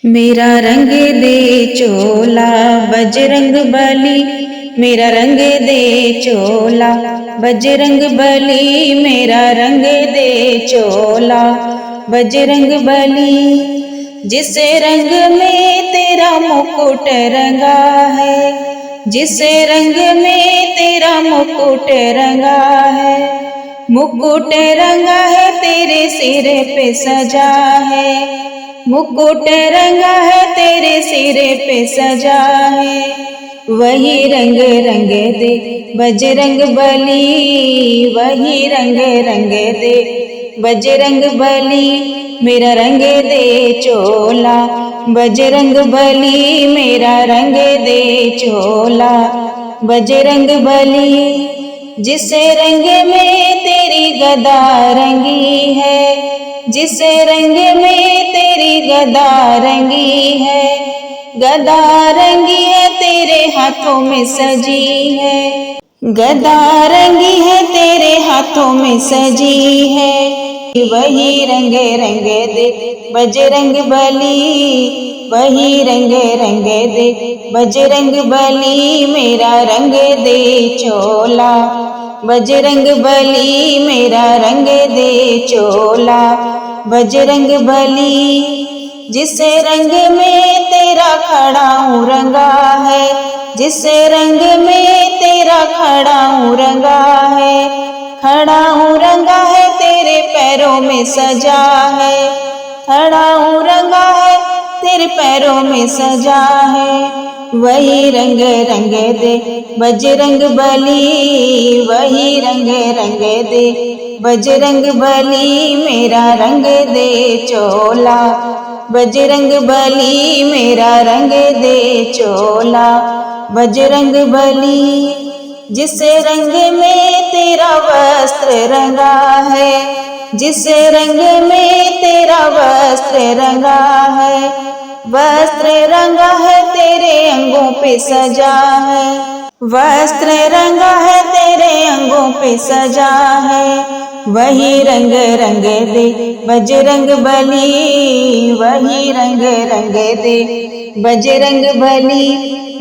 मेरा रंग दे चोला बजरंग बली, मेरा रंग दे चोला बजरंग बली, मेरा रंग दे चोला बजरंग बली। जिस रंग में तेरा मुकुट रंगा है, जिस रंग में तेरा मुकुट रंगा है, मुकुट रंगा है तेरे सिर पे सजा है, मुकुट रंगा है तेरे सिर पे सजा है। वही रंग रंग दे बजरंग बली, वही रंग रंग दे बजरंग बली, मेरा रंग दे चोला बजरंग बली, मेरा रंग दे चोला बजरंग बली। जिस रंग में तेरी गदा रंगी है, जिस रंग में तेरी गदा रंगी है, गदा रंगी है तेरे हाथों में सजी है, गदा रंगी है तेरे हाथों में सजी है। वही रंग रंग दे बजरंग बली, वही रंग रंग दे बजरंग बली, मेरा रंग दे चोला बजरंग बली, मेरा रंग दे चोला बजरंग बली। जिस रंग में तेरा खड़ा रंगा है, जिस रंग में तेरा खड़ा रंगा है, खड़ा रंगा है तेरे पैरों में सजा है, खड़ा रंगा है तेरे पैरों में सजा है। वही रंग रंग दे बजरंग बली, वही रंग रंग दे बजरंग बली, मेरा रंग दे चोला बजरंग बली, मेरा रंग दे चोला बजरंग बली। जिस रंग में तेरा वस्त्र रंगा है, जिस रंग में तेरा वस्त्र रंगा है, वस्त्र रंगा है तेरे अंगों पे सजा है, वस्त्र रंगा है तेरे अंगों पे सजा है। वही रंग रंग दे बजरंग बली, वही रंग रंग दे बजरंग बली,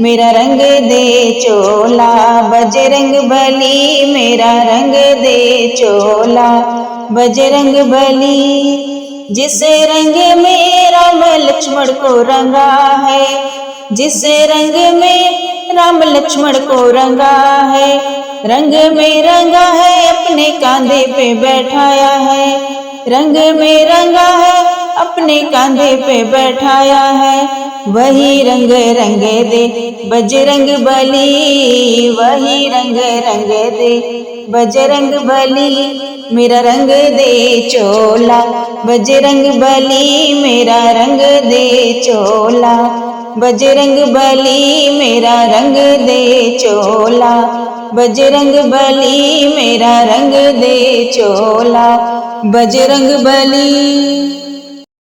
मेरा रंग दे चोला बजरंग बली, मेरा रंग दे चोला बजरंग बली। जिस रंग में राम लक्ष्मण को रंगा है, जिस रंग में राम लक्ष्मण को रंगा है, रंग में रंगा है अपने कांधे पे बैठाया है, रंग में रंगा है अपने कांधे पे बैठाया है। वही रंग रंग दे बजरंग बली, वही रंग रंग दे बजरंग बली, मेरा रंग दे चोला बजरंग बली, मेरा रंग दे चोला बजरंग बली, मेरा रंग दे चोला बजरंग बली, मेरा रंग दे चोला बजरंग बली।